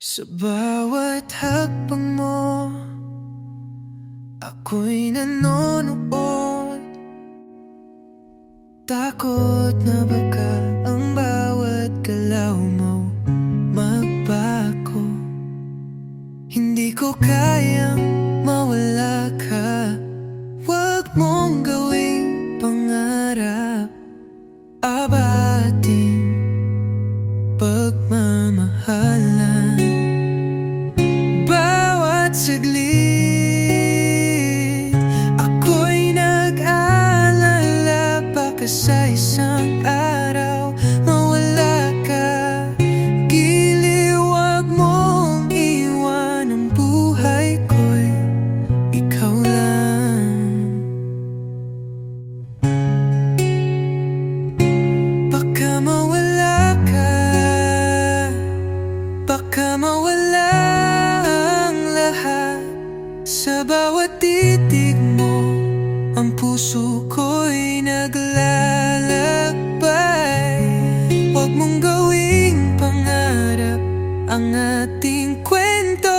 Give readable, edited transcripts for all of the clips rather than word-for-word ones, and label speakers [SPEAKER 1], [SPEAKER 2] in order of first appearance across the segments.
[SPEAKER 1] Sa bawat hakbang mo, ako'y nanonood. Takot na baka ang bawat galaw mo magbago. Hindi ko kayang mawala ka. Huwag mong gawing pangarap abating pagmamahalan. Bawat saglit ako'y nag-aalala, baka sa isang araw mawala ka. Giliw, wag mong iwan ang buhay ko'y ikaw lang. Baka mawala ka, baka mawala ang lahat. Sa bawat titig mo, ang puso ko'y naglalakbay. Huwag mong gawing pangarap ang ating kwento.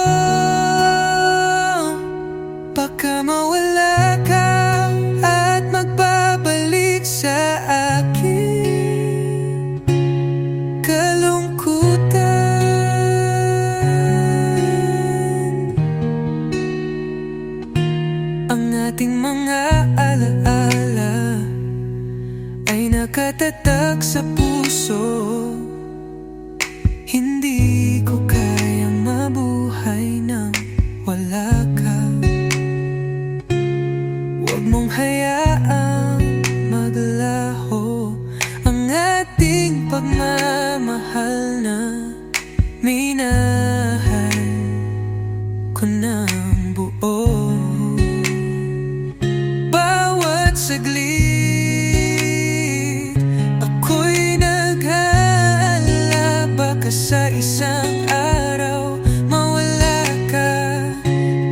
[SPEAKER 1] Baka mawala ka at magbabalik sa akin kalungkutan. Ang ating mga alaala ay nakatatag sa puso. Hindi ko kayang mabuhay nang wala ka. Huwag mong hayaang maglaho ang ating pagmamahal na minahal ko ng buo. Bawat saglit ako'y nag-aalala, baka sa isang araw mawala ka.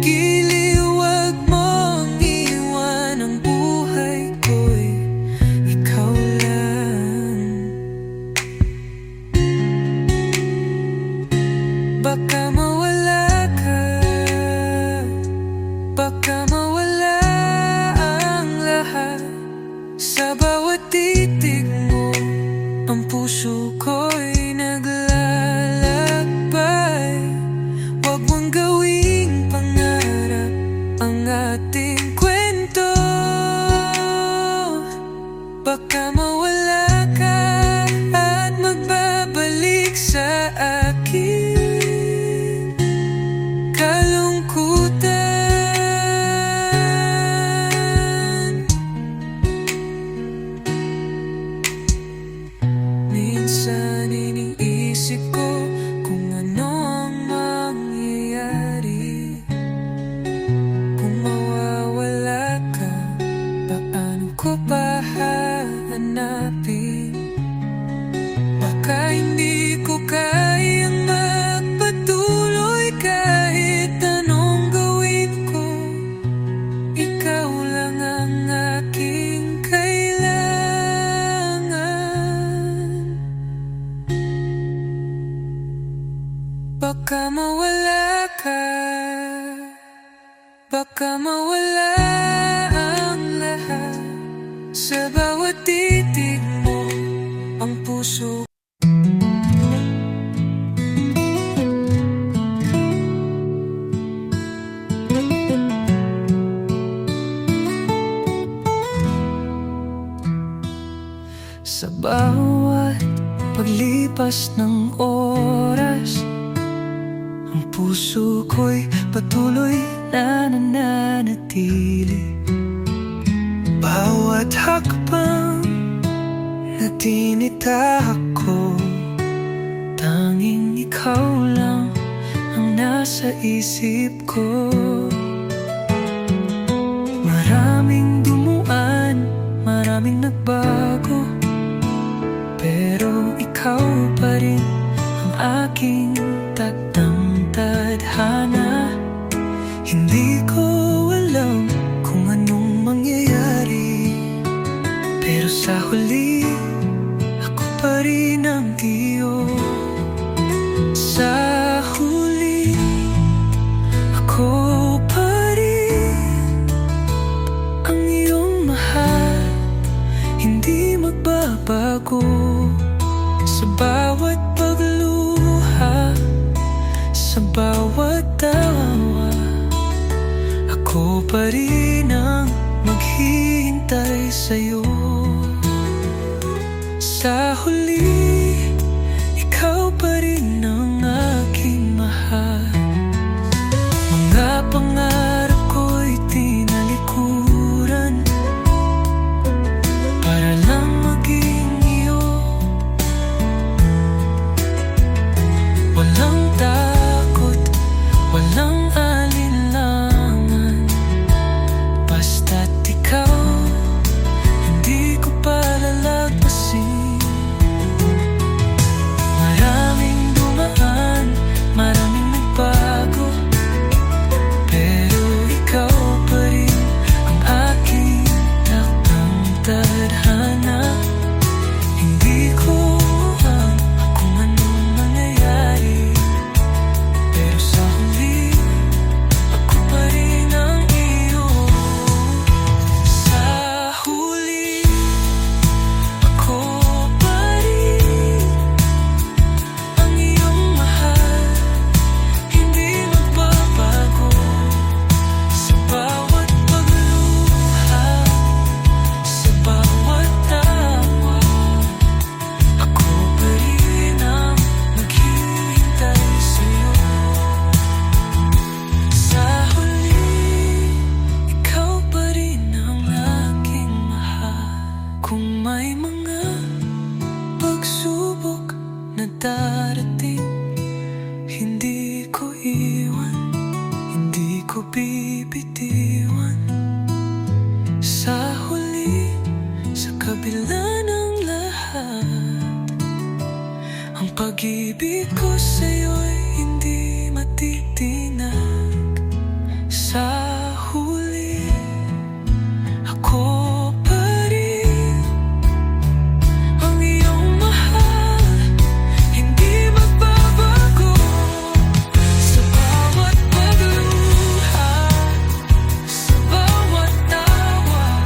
[SPEAKER 1] Giliw, wag mong iwan ang buhay ko'y ikaw lang. Baka mawala ka, baka mawala ang lahat. Sa bawat titig mo, ang puso ko'y naglalakbay. Huwag mong gawing pangarap ang ating kwento. Baka mawala ka at magbabalik sa akin kalungkutan. Minsan iniisip ko kung ano ang mangyayari kung mawawala ka. Paano ko pa hahanapin? Baka hindi ko kayang magpatuloy kahit anong gawin ko. Ikaw lang ang aking kailangan. Baka mawala ka, baka mawala ang lahat. Sa bawat titig mo, ang puso. Sa bawat paglipas ng oras, ang puso ko'y patuloy na nananatili. Bawat hakbang na tinitahak ko, tanging ikaw lang ang nasa isip ko. Maraming dumuan, maraming nagbago, pero ikaw pa rin ang aking takdang tadhana. Hindi ko alam kung anong mangyayari, pero sa huli ako pa rin ang iyo. Sa huli bawat tawa, ako pa rin ang maghihintay sa'yo. Sa huli, ikaw pa rin ang aking mahal. Mga pangarap ko'y tinalikuran para lang maging iyo. Walang takot, walang alinlangan, basta't ikaw, hindi ko palalagpasin. Maraming dumaan, maraming nagbago, pero ikaw pa rin ang aking takdang tadhana. Hindi ko alam kung anong mangyayari, pero sa huli, ako pa rin ang iyo. Sa huli, ako pa rin ang iyong mahal. Hindi magbabago sa bawat pagluha, sa bawat tawa, ako pa rin ang maghihintay sa'yo. Sa huli, ikaw pa rin ang aking mahal. Kung may mga pagsubok na darating, hindi ko iwan, hindi ko bibitiwan. Sa huli, sa kabila ng lahat, ang pag-ibig ko sa'yo'y hindi matitinag. Sa huli, ako pa rin ang iyong mahal. Hindi magbabago sa bawat pagluha, sa bawat tawa,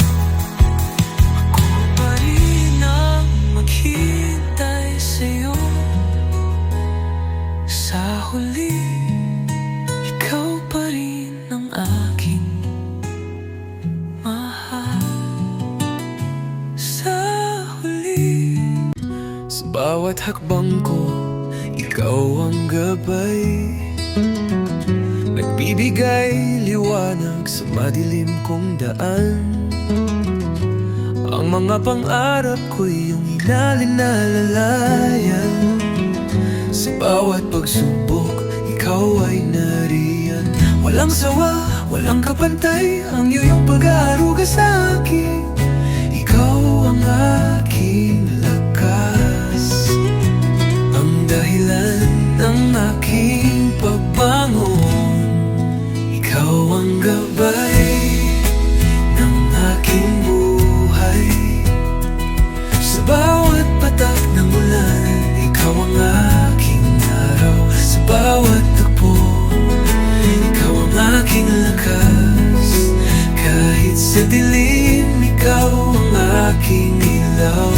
[SPEAKER 1] ako pa rin ang maghihintay sa'yo. Sa huli, ikaw pa rin ang aking mahal. Sa huli, sa bawat hakbang ko, ikaw ang gabay, nagbibigay liwanag sa madilim kong daan. Ang mga pangarap ko'y iyong inalinalalayan. Sa bawat pagsubok, ikaw ay nariyan. Walang sawa, walang kapantay, ang iyong pag-aaruga sa akin. Ikaw ang aking lakas, ang dahilan ng aking pagbangon. Ikaw ang gabay ng aking buhay. Sa bawat patak ng ulan, ikaw ang aking araw. Sa bawat tagpo, ikaw ang aking lakas. Kahit sa dilim, ikaw ang aking ilaw.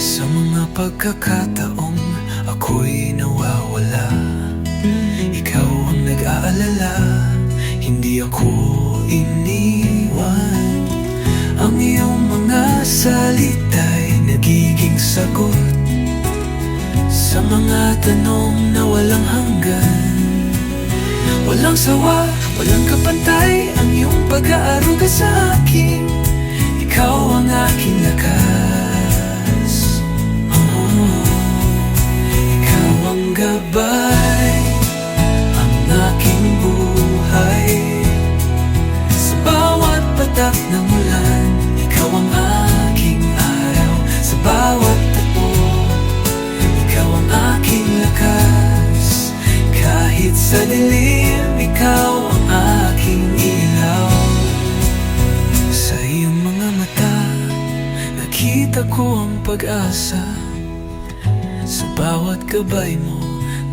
[SPEAKER 1] Sa mga pagkakataong ako'y nawawala, ikaw ang nag-aalala, hindi ako iniwan. Ang iyong mga salita'y nagiging sagot sa mga tanong na walang hanggan. Walang sawa, walang kapantay, ang iyong pag-aaruga sa akin. Ikaw ang aking lakas. Ikaw ang gabay, ang aking buhay. Sa bawat patak ng ulan, ikaw ang aking araw. Sa bawat tagpo, ikaw ang aking lakas. Kahit sa dilim, ikaw ang aking ilaw. Sa iyong mga mata, nakita ko ang pag-asa. Sa bawat gabay mo,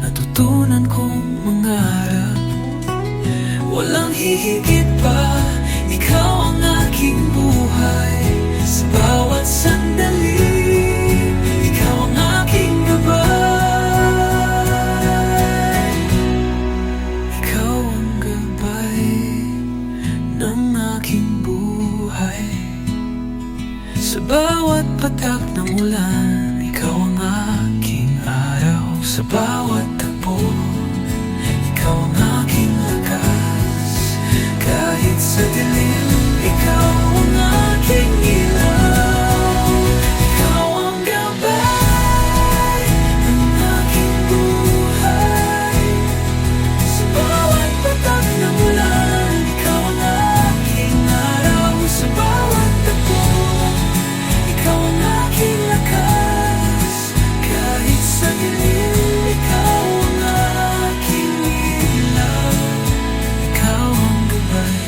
[SPEAKER 1] natutunan kong mangarap. Walang hihigit pa, ikaw ang aking buhay. Sa bawat sandali, ikaw ang aking gabay. Sa bawat takbo, ikaw ang aking lakas. Kahit sa dilim, ikaw ang aking ilaw. Ikaw ang gabay ng aking buhay. Sa bawat patak ng ulan, ikaw ang aking araw. Sa bawat takbo, ikaw ang aking lakas. Kahit sa dilim, ikaw ang aking ilaw. Ikaw ang gabay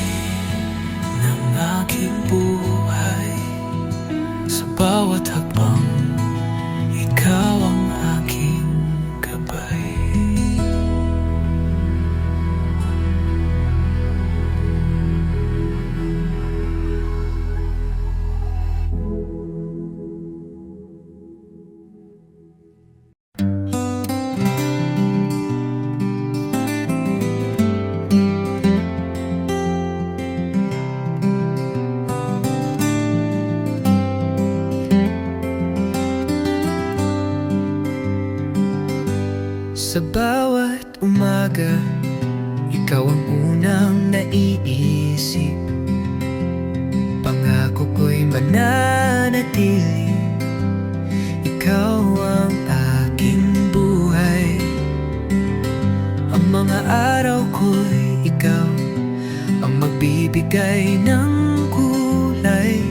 [SPEAKER 1] ng aking buhay. Sa bawat hakbang, ikaw ang aking gabay.
[SPEAKER 2] Sa bawat umaga, ikaw ang unang naiisip. Pangako ko'y mananatili. Ikaw ang aking buhay. Ang mga araw ko'y ikaw ang magbibigay ng kulay.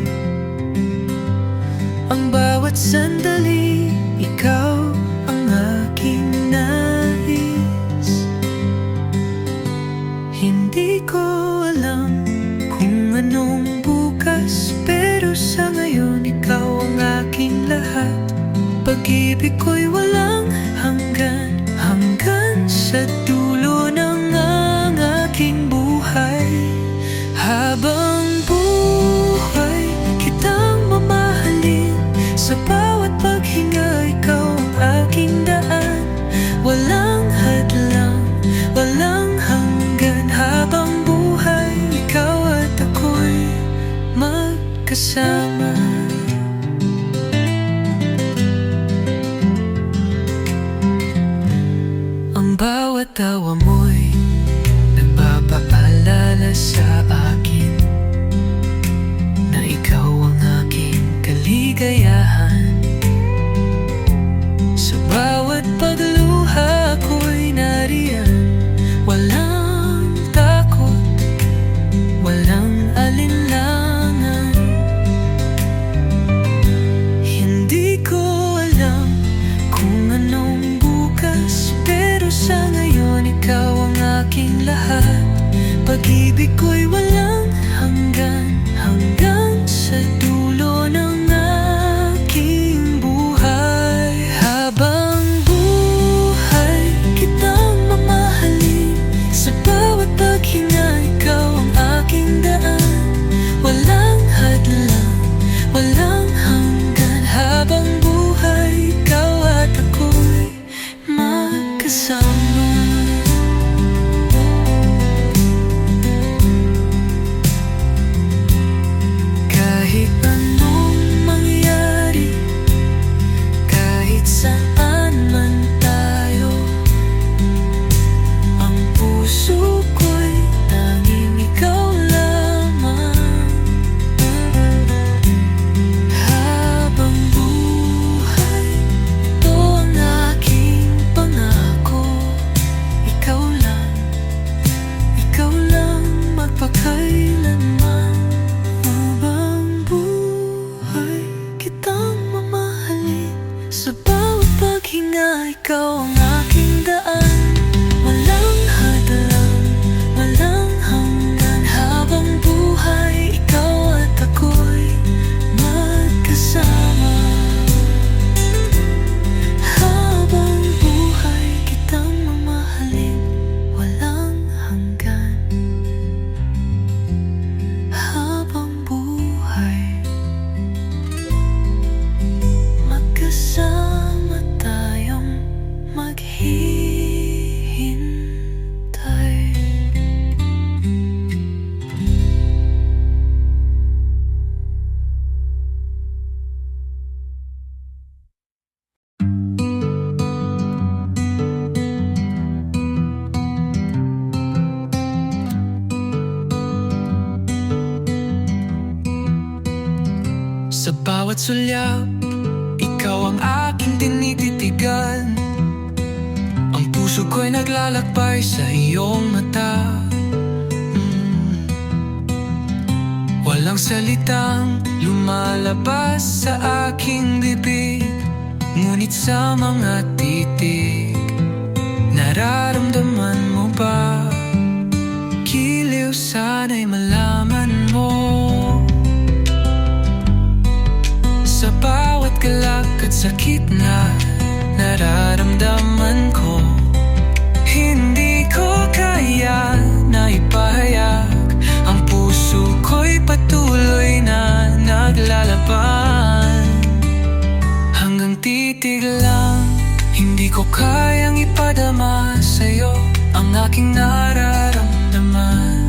[SPEAKER 2] Ang bawat sandali, ikaw ang aking nais. Hindi ko alam kung anong bukas, pero sa ngayon ikaw ang aking lahat. Pag-ibig ko'y walang hanggan, hanggang sa dulo ng ang aking buhay. Habang buhay, kitang mamahalin. Sa bawat paghinga, ikaw ang aking daan. Walang hadlang, walang hanggan. Habang buhay, ikaw at ako'y magkasama. Ang bawat tawa mo'y nagpapaalala sa akin na ikaw ang aking kaligayahan. Sa bawat pagluha ko'y nariyan. Walang takot, walang alinlangan. Hindi ko alam kung anong bukas, pero sa ngayon ikaw ang aking lahat. Pag-ibig ko'y walang hanggan, hanggang sa dulo ng aking buhay. Habang buhay, kitang mamahalin. Sa bawat paghinga, ikaw ang aking daan. Walang hadlang, walang hanggan. Habang buhay, ikaw at ako'y magkasama. Kahit anong mangyari, kahit saan man tayo, ang puso ko'y tanging ikaw lamang. Habang buhay, ito ang aking pangako. Ikaw lang magpakailanman. Habang buhay, kitang mamahalin. Sa bawat paghinga, ikaw ang aking daan. Walang hadlang, walang hanggan. Habang buhay, ikaw at ako'y magkasama. Habang buhay, kitang mamahalin. Walang hanggan. Habang buhay, magkasama tayong maghihintay.
[SPEAKER 1] bawat sulyap, ikaw ang aking tinititigan. Ang puso ko'y naglalakbay sa iyong mata. Walang salitang lumalabas sa aking bibig, ngunit sa mga titig, nararamdaman mo ba? Giliw, sana'y malaman mo. Sa bawat galak at sakit na nararamdaman ko, hindi ko kaya na ipahayag. Ang puso ko'y patuloy na naglalaban. Hanggang titig lang, hindi ko kayang ipadama sa'yo ang aking nararamdaman.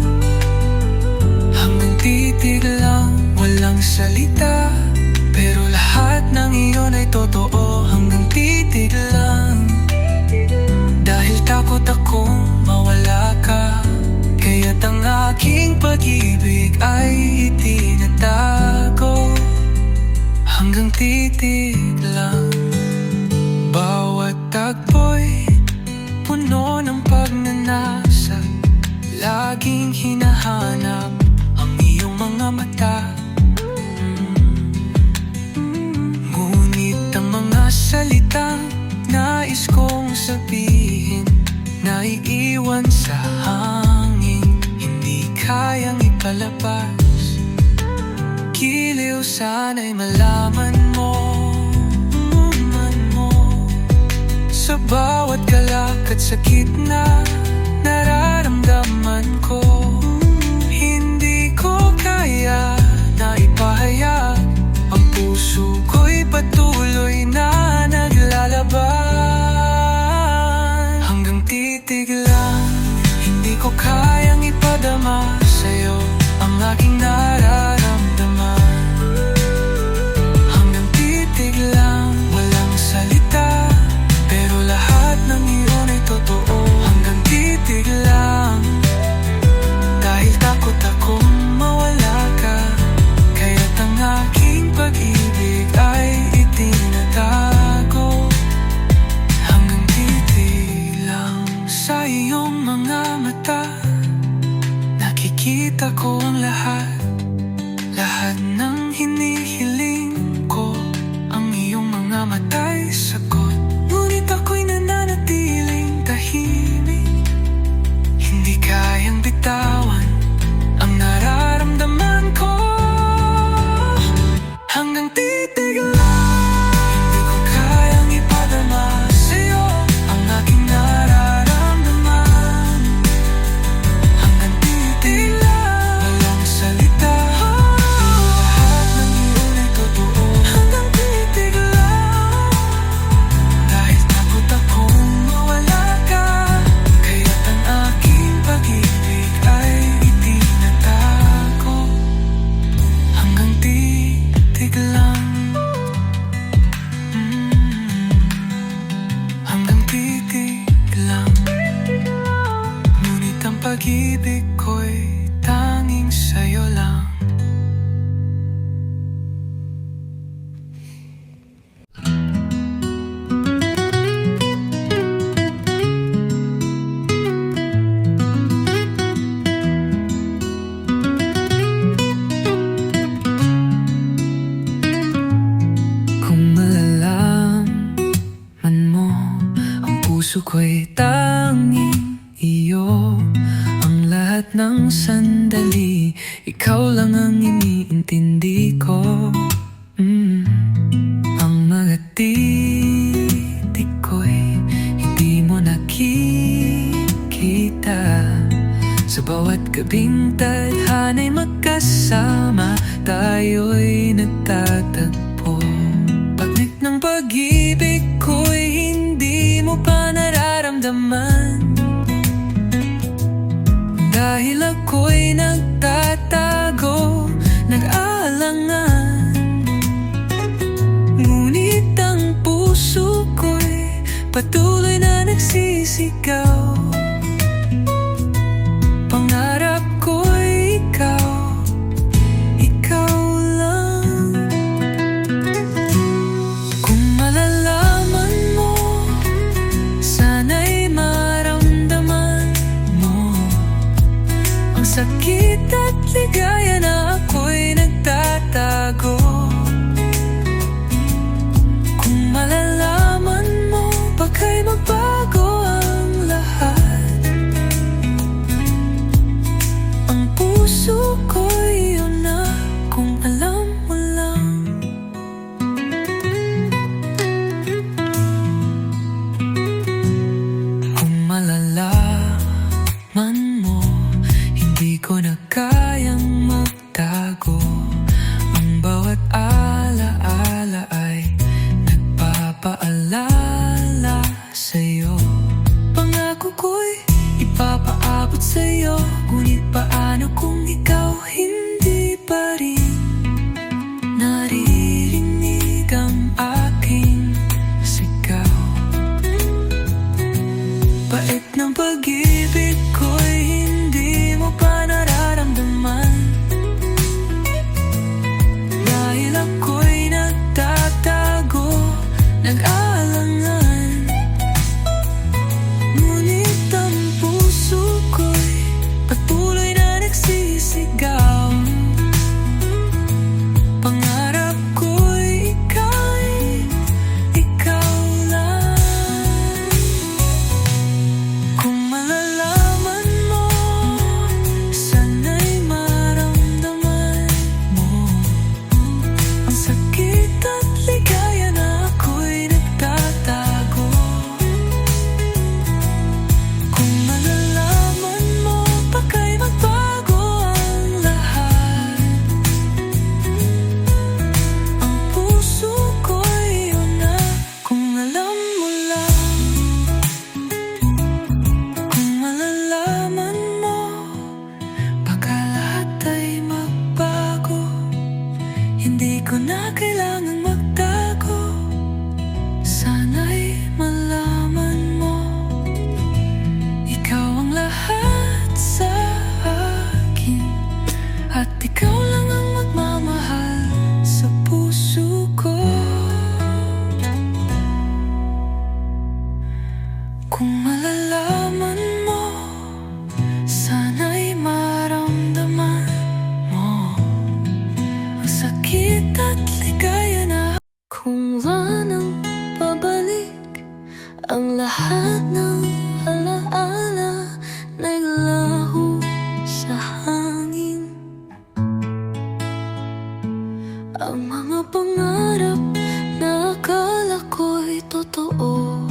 [SPEAKER 1] Hanggang titig lang, walang salita, pero lahat ng iyon ay totoo. Hanggang titig lang, dahil takot akong mawala ka, kaya't ang aking pag-ibig ay itinatago. Hanggang titig lang. Bawat tagpo'y puno ng pagnanasa, laging hinahanap ang iyong mga mata. Ngunit ang mga salitang nais kong sabihin, naiiwan sa hangin, hindi kayang ipalabas. Giliw, sana'y malaman mo. Sa bawat galak at sakit na nararamdaman ko, hindi ko kaya na ipahayag. Ang puso ko'y patuloy na naglalaban. Hanggang titig lang, hindi ko kayang ipadama sa'yo ang aking nararamdaman. Hanggang titig lang, walang salita, pero lahat ng iyon ay totoo. Hanggang titig lang, dahil takot akong mawala ka, kaya't ang aking pag-ibig ay itinatago. Hanggang titig lang. Sa iyong mga mata, nakikita ko ang lahat. Lahat ng hinihiling ko, ang iyong mga mata'y sagot. Ngunit ako'y nananatiling tahimik, hindi kayang bitawan ang nararamdaman ko. Hanggang titig lang, hindi ko kayang ipadama sa'yo ang aking nararamdaman. Hanggang titig lang, walang salita, lahat ng iyon ay totoo. Hanggang titig lang, dahil takot akong mawala ka, kaya't ang aking pag-ibig ay itinatago. Hanggang titig lang. Hanggang titig lang. Ngunit ang pag-ibig ko'y tanging sa'yo lang. Kung malalaman mo, ang puso ko'y tanging iyo. Ang lahat ng sandali, ikaw lang ang iniintindi ko. Ang mga titik ko'y hindi mo nakikita. Sa bawat gabing tadhana'y magkasama, tayo'y nagtatagpo. Pagnik ng pag-ibig ko'y hindi mo pa nararamdaman, dahil ako'y nagtatago, nag-aalangan. Ngunit ang puso ko'y patuloy na nagsisigaw. Pangarap ko'y ikaw, ikaw lang. paalala sa'yo. Pangako ko'y ipapaabot sa'yo, ngunit paano kung ikaw hindi pa rin naririnig ang aking sigaw? Bait ng pag-ibig ko'y hindi mo pa nararamdaman, dahil ako'y nagtatago, nag-aalangan. Ngunit ang puso ko'y patuloy na nagsisigaw. Pangarap ko'y ikaw lang. Kung malalaman mo, sana'y maramdaman mo ang sakit at ligaya na ako'y nagtatago. Kung malalaman mo, baka'y magbago ang lahat. Ang puso ko'y iyong na. Kung alam mo lang, kung malalaman mo, baka lahat ay magbago. Hindi ko na kailangang magtago. Sana'y malaman mo, ikaw ang lahat sa akin, at ikaw lang ang magmamahal sa puso ko. Kung malalaman mo, sana'y maramdaman mo ang sakit at ligaya na.
[SPEAKER 2] Kung nang pabalik ang lahat ng alaala naglaho sa hangin, ang mga pangarap na akala ko'y totoo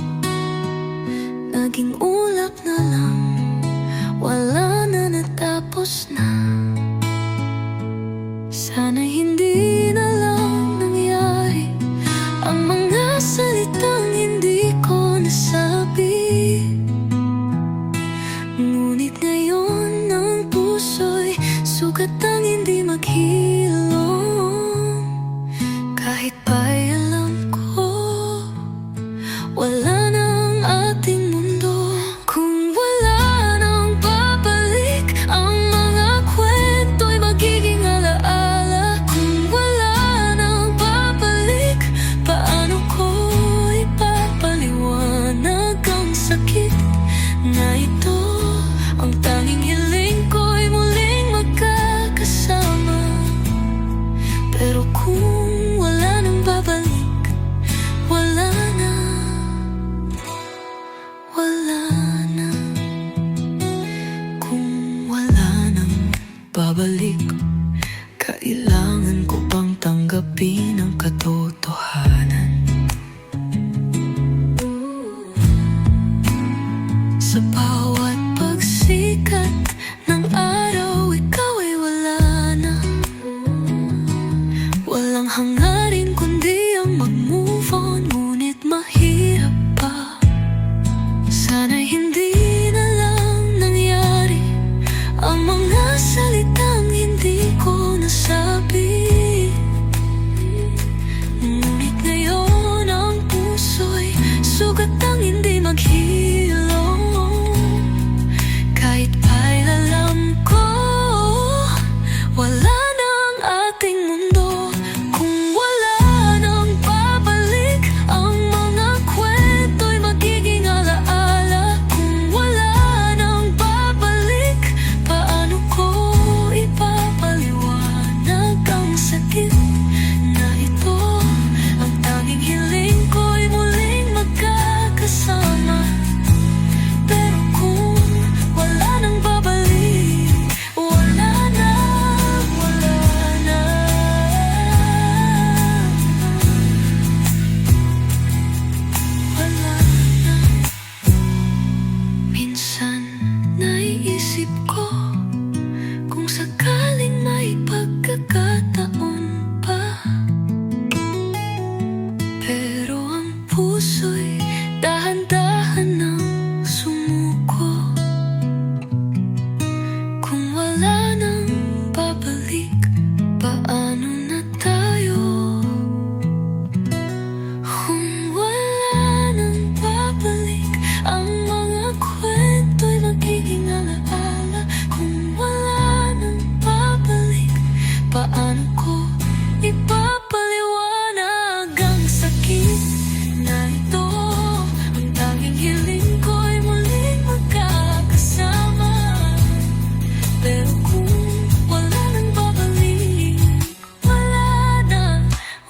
[SPEAKER 2] naging ulap na lang, wala na, natapos na. Sana'y hindi na lang nangyari ang mga salitang hindi ko nasabi. Ngunit ngayon ang puso'y sugat ang hindi maghilom. Kahit pa'y alam ko, wala na ang ating mundo. Kung wala nang babalik, ang mga kwento'y magiging alaala. Kung wala nang babalik, paano ko ipapaliwanag ang sakit na ito? Ang tanging hiling ko'y muling magkakasama. Pero kung wala nang babalik, wala na. puso'y dahan-dahan nang sumuko. Kung wala nang babalik, paano na tayo? Kung wala nang babalik, ang mga kwento'y magiging alaala. Kung wala nang babalik, paano ko ipapaliwanag ang sakit na ito? Ang tanging hiling ko'y muling magkakasama. Pero kung wala nang babalik, wala na,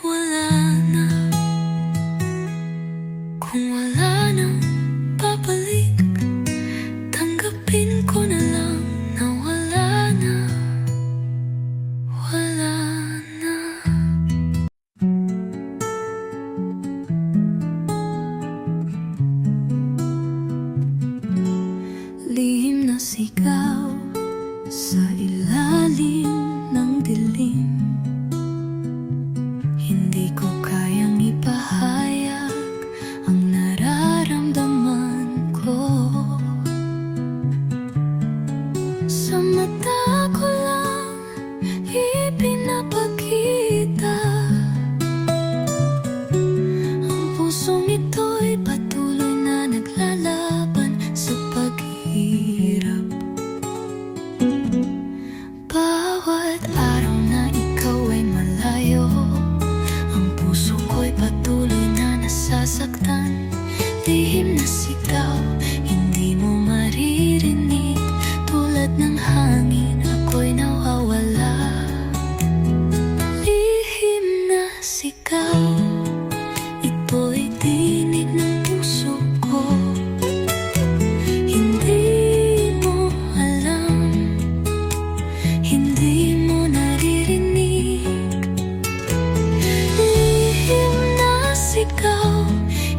[SPEAKER 2] wala na. Kung wala nang babalik, tanggapin ko na lang na wala na, wala na. Lihim na sigaw sa ilalim ng dilim. Hindi ko kayang ipahayag ang nararamdaman ko. Sa mata ko lang ipinapakita. Ang pusong ito'y patuloy na naglalaban sa paghihirap. Bawat araw na ikaw ay malayo, ang puso ko'y patuloy na nasasaktan. Lihim na sigaw, hindi mo maririnig. Tulad ng hangin, ako'y nawawala. Lihim na sigaw, ito'y tinig ng puso ko. Hindi mo alam, hindi mo naririnig. Lihim na sigaw,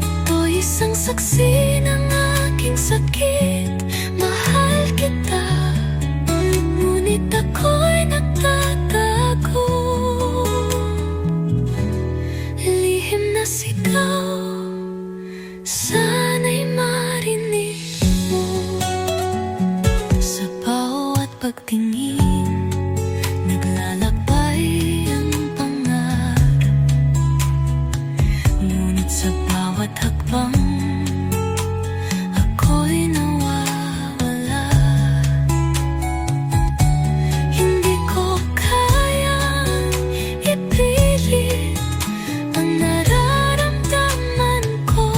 [SPEAKER 2] ito'y isang saksi ng aking sakit. Mahal kita, ngunit ako'y nagtatago. Lihim na sigaw, sana'y marinig mo. Sa bawat pagtingin, naglalakbay ang pangarap. Ngunit sa bawat hakbang, ako'y nawawala. Hindi ko kayang ipilit ang nararamdaman ko.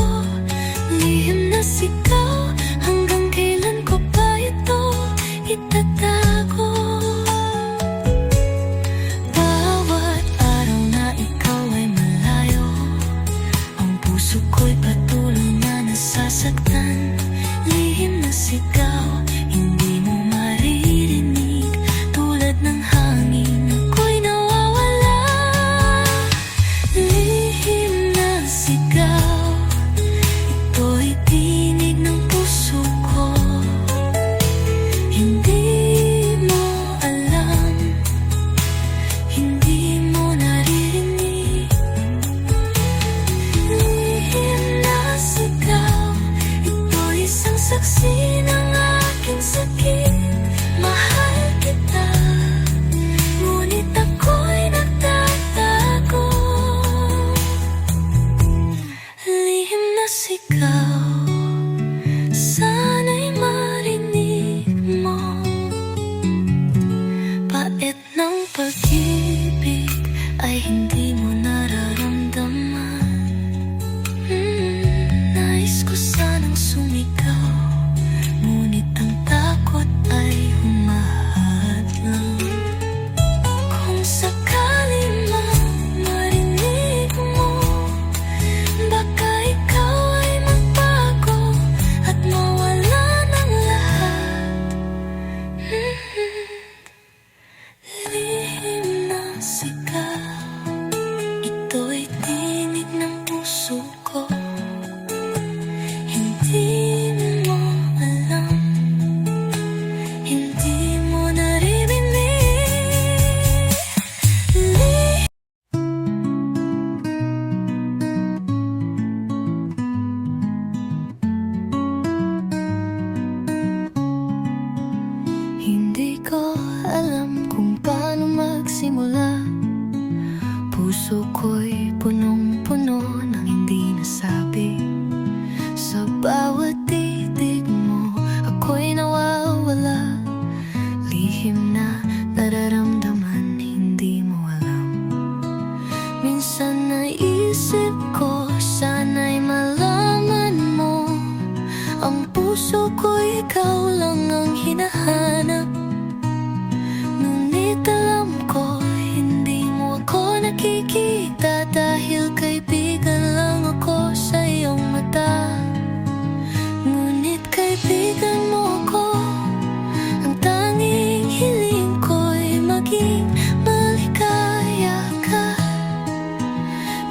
[SPEAKER 2] Lihim na sigaw, hanggang kailan ko ba ito itatago? Bawat araw na ikaw ay malayo, ang puso ko'y patuloy na nasasaktan. Lihim na sigaw, hindi mo maririnig. Tulad ng hangin, ako'y nawawala. Lihim na sigaw, ito'y tinig ng puso ko. Hindi mo alam, hindi mo naririnig. Lihim na sigaw, ito'y isang saksi ng aking sakit. Mahal kita, ngunit ako'y nagtatago. Lihim na sigaw, sana'y marinig mo. Pait ng pag-ibig ay hindi mo nararamdaman. Nais ko sanang sumigaw, ngunit ang takot ay humahadlang. Kung sakali man marinig mo, baka ikaw ay magbago. puso ko, ikaw lang ang hinahanap. Ngunit alam ko, hindi mo ako nakikita, dahil kaibigan lang ako sa iyong mata. Ngunit kaibigan mo ako, ang tanging hiling ko'y maging maligaya ka.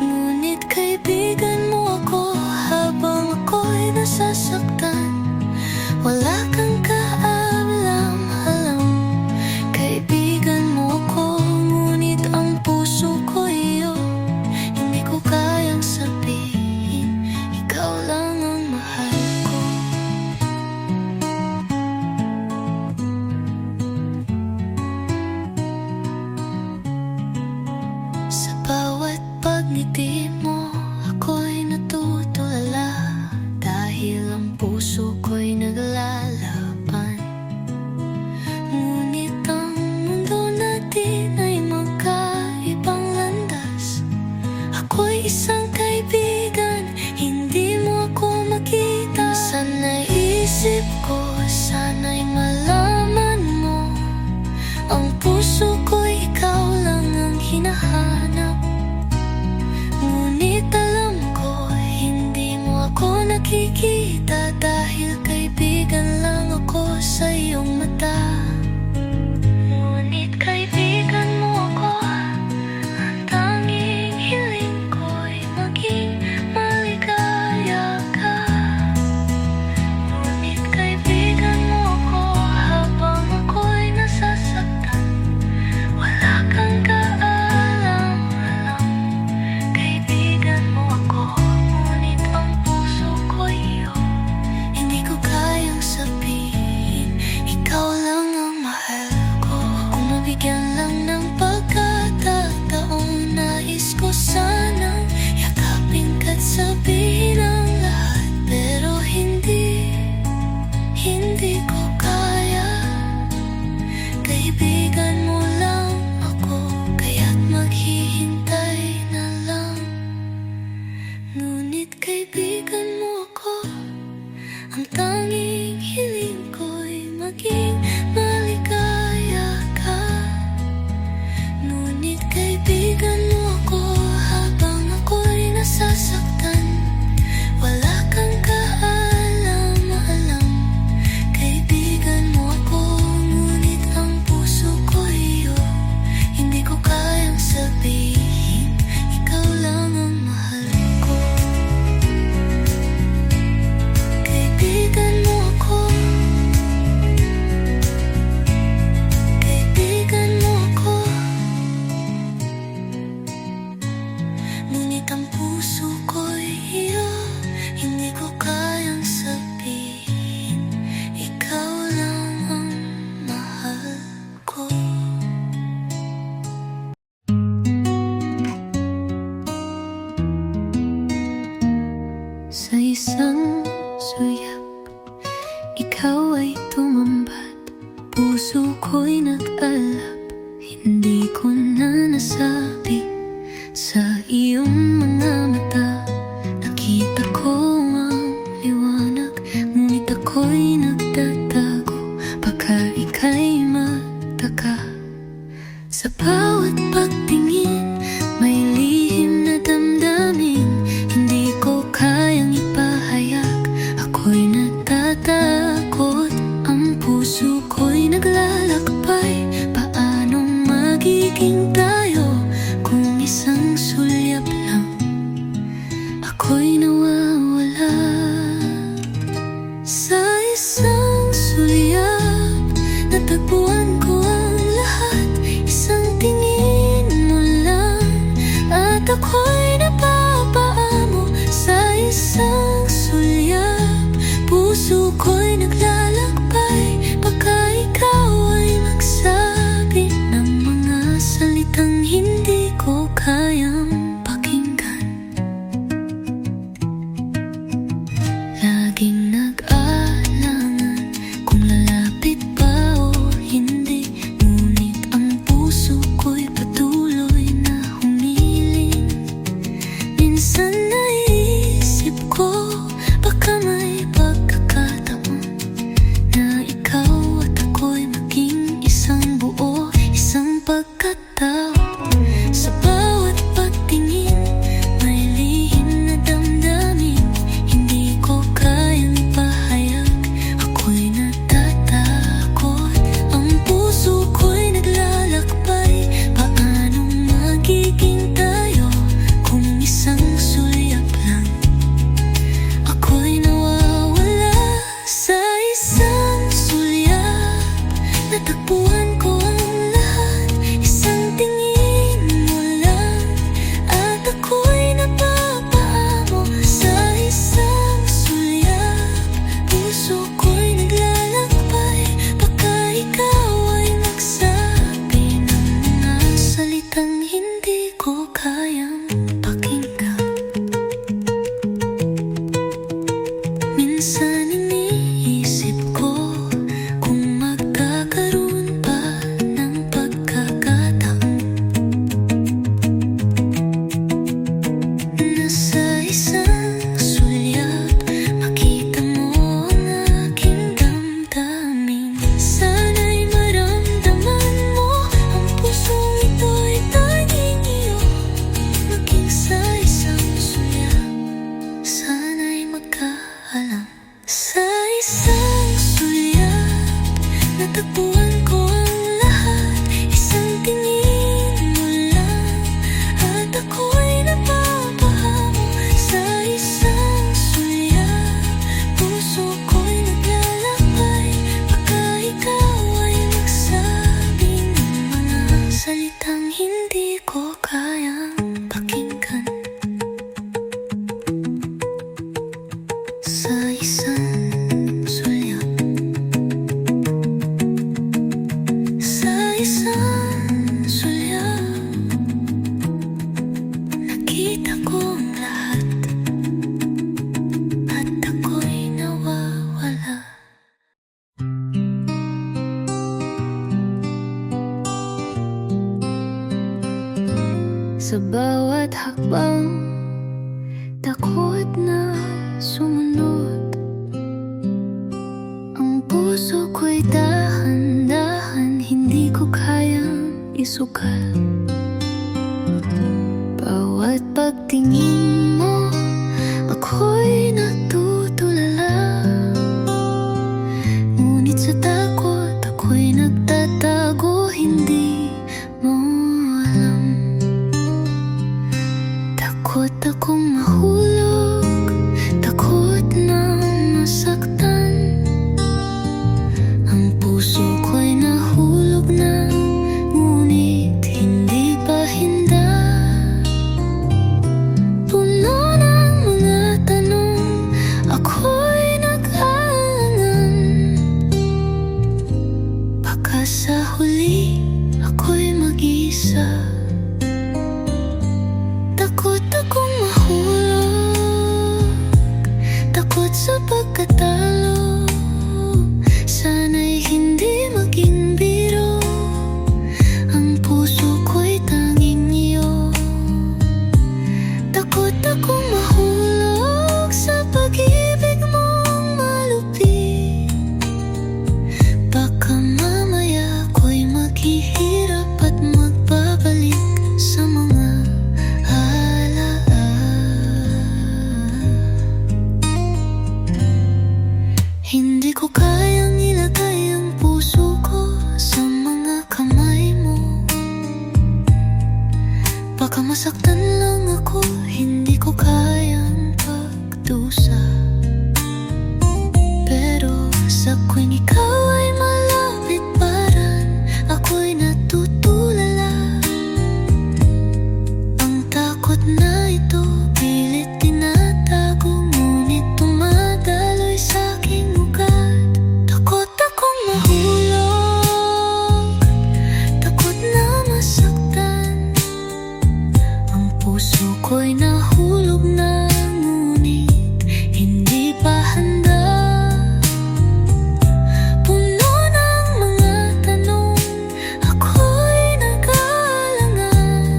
[SPEAKER 2] Ngunit kaibigan mo ako, habang ako'y nasasaktan, wala kang kaalam-alam. Kaibigan mo ako, ngunit ang puso ko iyo, hindi ko kayang sabihin, ikaw lang ang mahal ko. Sa bawat pagngiti mo, ako'y natutulala, dahil ang puso ko'y naglalaban. Ngunit ang mundo natin ay magkaibang landas. Ako'y isang kaibigan, hindi mo ako makita. Sana'y isip ko, sana'y malaman mo, ang puso ko'y ikaw lang ang hinahanap. Ngunit alam ko, hindi mo ako nakikita, dahil kaibigan lang ako sa iyong mata. Ngunit kaibigan mo ako, ang tanging hiling ko'y maging maligaya ka. Ngunit kaibigan mo ako, habang ako'y nasasaktan, wala kang kaalam-alam. Kaibigan mo ako, ngunit ang puso ko iyo, hindi ko kayang sabihin, ikaw lang ang mahal ko. Kung mabigyan lang ng pagkakataon, nais ko sanang yakapin ka't sabihin ang lahat. Pero hindi ko kaya. Kaibigan mo lang ako, kaya't maghihintay na lang. Ngunit kaibigan mo ako, ang tanging hiling ko'y maging maligaya ka. Ngunit kaibigan mo ako, habang ako'y nasasaktan, wala kang kaalam-alam. Kaibigan mo ako, ngunit ang puso ko iyo, hindi ko kayang sabihin, ikaw lang ang mahal ko. Kaibigan mo ako, kaibigan mo ako, ngunit ang puso ko iyo, hindi ko kayang sabihin, ikaw lang ang mahal ko. Sa isang suyap, ikaw ay tumambat, puso ko'y nag-alap, hindi ko na nasabi sa iyong mga mata. Nakita ko ang liwanag, ngunit ako'y nagtatago, baka ika'y magtaka. Sa bawat pagtingin, may lihim na damdamin, hindi ko kayang ipahayag, ako'y natatakot. Ang puso ko'y naglalakbay, paanong magiging tayo kung isang sulyap lang Minsan iniisip ko kung magkakaroon pa ng pagkakataon na sa isang sulyap makita mo ang aking damdamin. Sana'y maramdaman mo ang pusong ito'y tanging iyo, maging sa isang sulyap. Sana'y magkaalam. Sa isang sulyap natagpuan ko ang lahat. Isang tingin mo lang at ako'y napapahamo. Sa isang sulyap puso ko'y naglalakbay, baka ikaw ay magsabi ng mga salitang hindi ko kayang pakinggan. Sa isang sulyap, sa isang sulyap, nakita ko ang lahat at ako'y nawawala. Sa bawat hakbang, takot na sumunod. Ang puso ko'y dahan-dahan, hindi ko kayang isugal. Bawat pagtingin mo, ako'y natutulala. Ngunit sa takot, ako'y nagtatago, hindi mo alam. Takot akong mahulog, takot na masaktan. Ang puso ko'y nahulog na, ngunit hindi pa hinda. Puno ng mga tanong, ako'y nag-aalangan. Baka sa huli, ako'y mag-isa. Takot akong mahulog, takot sa pagkatalo. Sana'y hindi maging biro, ang puso ko'y tanging iyo. Takot akong mahulog sa pag-ibig mong malupit. Baka mamaya ko'y maghihirap at magbabalik sa mga hindi ko kayang ilagay ang puso ko sa mga kamay mo. Baka masaktan lang ako, hindi ko kayang pagdusa. Pero sa tuwing ikaw ay malapit, parang ako'y natutulala. Ang takot na ito pilit tinatago, ngunit tumadaloy sa aking ugat. Takot akong mahulog, takot na masaktan. Ang puso ko'y nahulog na, ngunit hindi pa handa. Puno ng mga tanong, ako'y nag-aalangan.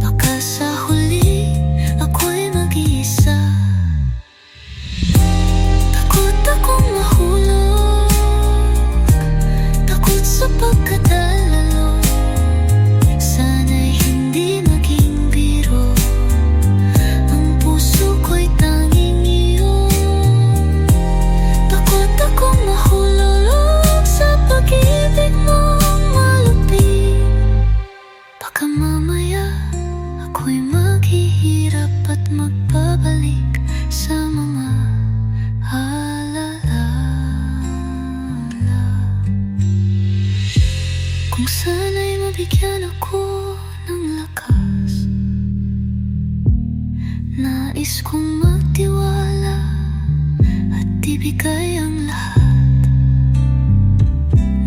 [SPEAKER 2] Baka sa huli, ako'y mag-iisa. Takot akong mahulog, takot sa pagkadalalo. Sana'y hindi maging biro, ang puso ko'y tanging iyo. Takot akong mahulog sa pag-ibig mong malupit. Baka mamaya ako'y maghihirap at magbabalik sa mga alaala. Kung sana'y mabigyan ako ng lakas, nais kong magtiwala at ibigay ang lahat.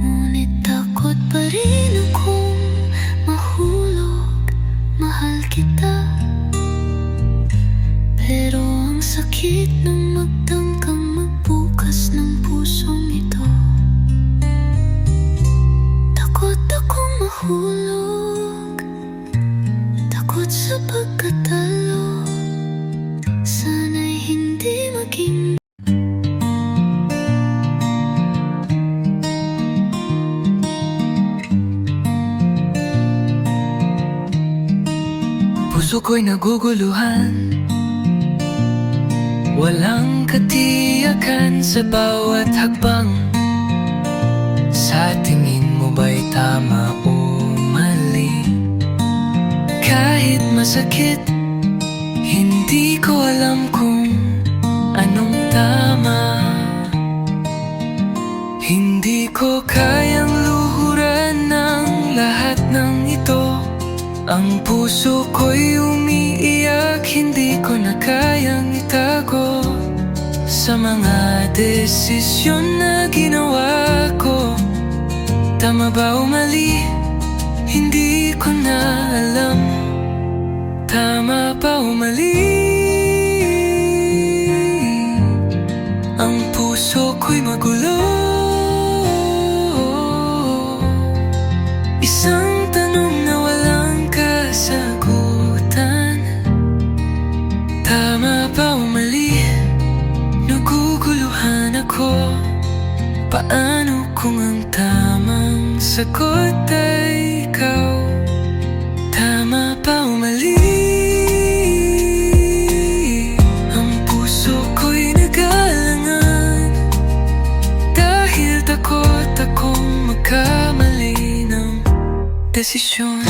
[SPEAKER 2] Ngunit takot pa rin akong mahulog, mahal kita. Pero ang sakit masakit nang magtangkang magbukas ng pusong ito. Takot akong mahulog, takot sa pagkatalo. Sana'y hindi maging
[SPEAKER 1] puso ko'y naguguluhan, walang katiyakan sa bawat hakbang. Sa tingin mo ba'y tama o mali? Kahit masakit, hindi ko alam kung anong tama. Hindi ko kayang luhuran ng lahat ng ito. Ang puso ko'y umiiyak, hindi ko na kayang itago. Sa mga desisyon na ginawa ko, tama ba o mali? Hindi ko na alam. Tama ba o mali? Ang puso ko'y magulo. Isang tanong na walang kasagutan. Tama ba o mali? Naguguluhan ako. Paano kung ang tamang sagot ay ikaw? Tama ba o mali? Ang puso ko'y nag-aalangan, dahil takot akong magkamali ng desisyon.